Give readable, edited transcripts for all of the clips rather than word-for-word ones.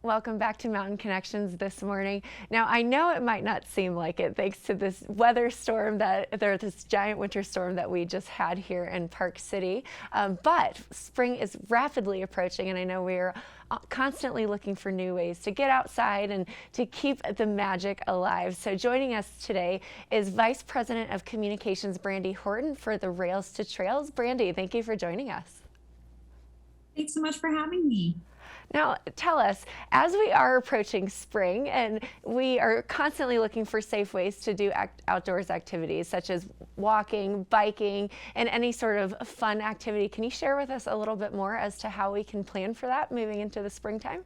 Welcome back to Mountain Connections this morning. Now, I know it might not seem like it thanks to this weather storm this giant winter storm that we just had here in Park City, but spring is rapidly approaching, and I know we're constantly looking for new ways to get outside and to keep the magic alive. So joining us today is Vice President of Communications, Brandi Horton, for the Rails-to-Trails. Brandi, thank you for joining us. Thanks so much for having me. Now, tell us, as we are approaching spring and we are constantly looking for safe ways to do outdoors activities such as walking, biking, and any sort of fun activity, can you share with us a little bit more as to how we can plan for that moving into the springtime?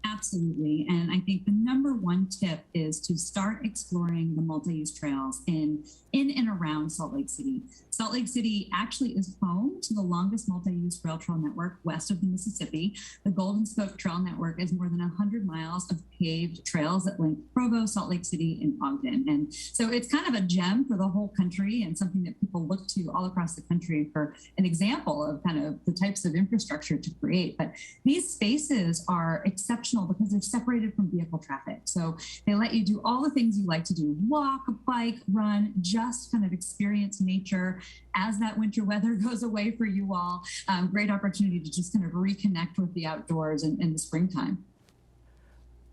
Absolutely. And I think the number one tip is to start exploring the multi-use trails in and around Salt Lake City. Salt Lake City actually is home to the longest multi-use rail trail network west of the Mississippi. The Golden Spoke Trail Network is more than 100 miles of paved trails that link Provo, Salt Lake City, and Ogden. And so it's kind of a gem for the whole country and something that people look to all across the country for an example of kind of the types of infrastructure to create. But these spaces are exceptional because they're separated from vehicle traffic. So they let you do all the things you like to do: walk, bike, run, just kind of experience nature as that winter weather goes away for you all. Great opportunity to just kind of reconnect with the outdoors in the springtime.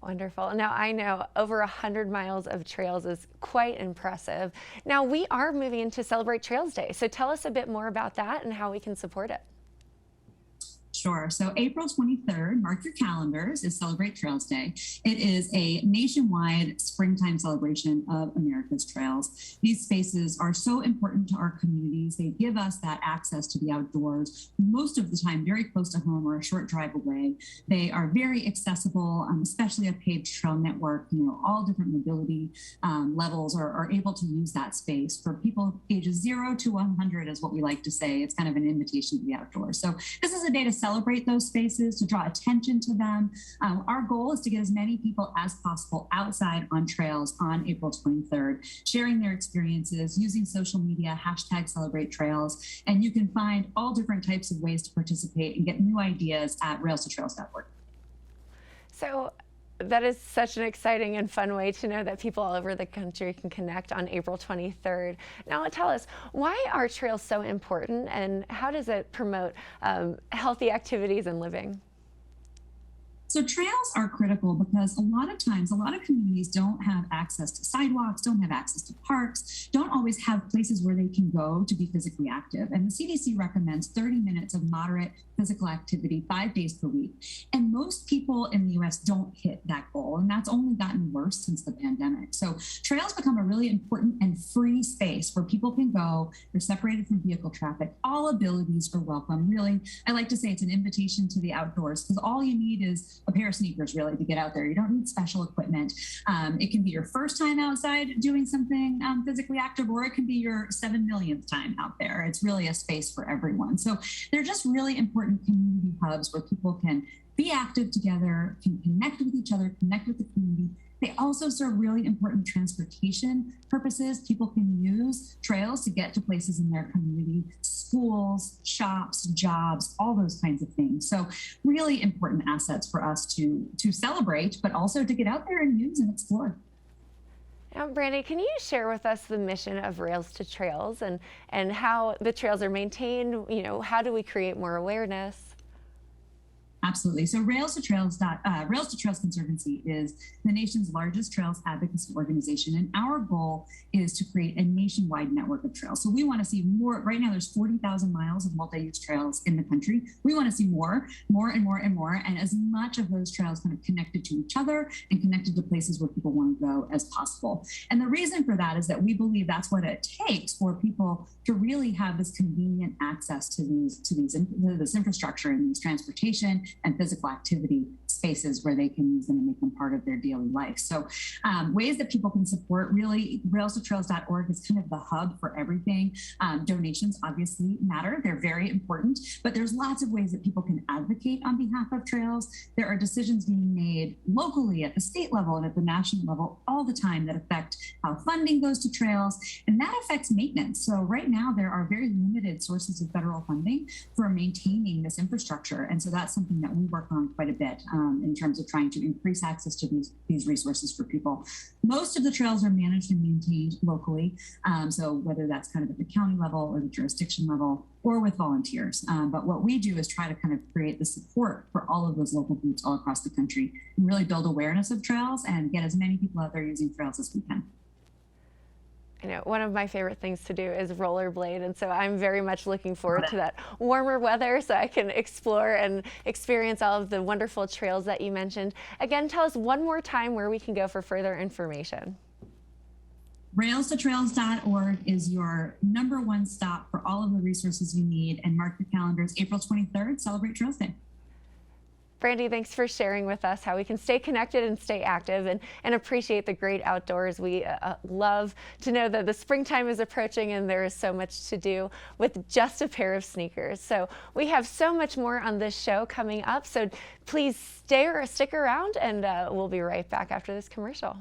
Wonderful. Now, I know over 100 miles of trails is quite impressive. Now, we are moving into Celebrate Trails Day, so tell us a bit more about that and how we can support it. Sure. So April 23rd, mark your calendars, is Celebrate Trails Day. It is a nationwide springtime celebration of America's trails. These spaces are so important to our communities. They give us that access to the outdoors, most of the time very close to home or a short drive away. They are very accessible, especially a paved trail network. All different mobility levels are able to use that space. For people ages 0 to 100 is what we like to say. It's kind of an invitation to the outdoors. So this is a day to celebrate those spaces, to draw attention to them. Our goal is to get as many people as possible outside on trails on April 23rd, sharing their experiences, using social media, #CelebrateTrails, and you can find all different types of ways to participate and get new ideas at Rails-to-Trails.org. So that is such an exciting and fun way to know that people all over the country can connect on April 23rd. Now, tell us, why are trails so important and how does it promote healthy activities and living? So trails are critical because a lot of times, a lot of communities don't have access to sidewalks, don't have access to parks, don't always have places where they can go to be physically active. And the CDC recommends 30 minutes of moderate physical activity 5 days per week. And most people in the US don't hit that goal. And that's only gotten worse since the pandemic. So trails become a really important and free space where people can go. They're separated from vehicle traffic. All abilities are welcome. Really, I like to say it's an invitation to the outdoors because all you need is a pair of sneakers really to get out there. You don't need special equipment. It can be your first time outside doing something physically active, or it can be your 7 millionth time out there. It's really a space for everyone. So they're just really important community hubs where people can be active together, can connect with each other, connect with the community. They also serve really important transportation purposes. People can use trails to get to places in their community, schools, shops, jobs, all those kinds of things. So really important assets for us to celebrate, but also to get out there and use and explore. Now, Brandi, can you share with us the mission of Rails to Trails and how the trails are maintained? How do we create more awareness? Absolutely. So Rails-to-Trails Conservancy is the nation's largest trails advocacy organization. And our goal is to create a nationwide network of trails. So we want to see more. Right now, there's 40,000 miles of multi-use trails in the country. We want to see more and more and more. And as much of those trails kind of connected to each other and connected to places where people want to go as possible. And the reason for that is that we believe that's what it takes for people to really have this convenient access to this infrastructure and these transportation and physical activity spaces where they can use them and make them part of their daily life. So ways that people can support, really, Rails-to-Trails.org is kind of the hub for everything. Donations obviously matter. They're very important, but there's lots of ways that people can advocate on behalf of trails. There are decisions being made locally at the state level and at the national level all the time that affect how funding goes to trails, and that affects maintenance. So right now there are very limited sources of federal funding for maintaining this infrastructure. And so that's something that we work on quite a bit in terms of trying to increase access to these resources for people. Most of the trails are managed and maintained locally, so whether that's kind of at the county level or the jurisdiction level or with volunteers. But what we do is try to kind of create the support for all of those local groups all across the country and really build awareness of trails and get as many people out there using trails as we can. I know one of my favorite things to do is rollerblade, and so I'm very much looking forward to that warmer weather so I can explore and experience all of the wonderful trails that you mentioned. Again, tell us one more time where we can go for further information. Rails-to-Trails.org is your #1 stop for all of the resources you need, and mark your calendars. April 23rd, celebrate Trails Day. Brandi, thanks for sharing with us how we can stay connected and stay active and appreciate the great outdoors. We love to know that the springtime is approaching and there is so much to do with just a pair of sneakers. So we have so much more on this show coming up. So please stick around, and we'll be right back after this commercial.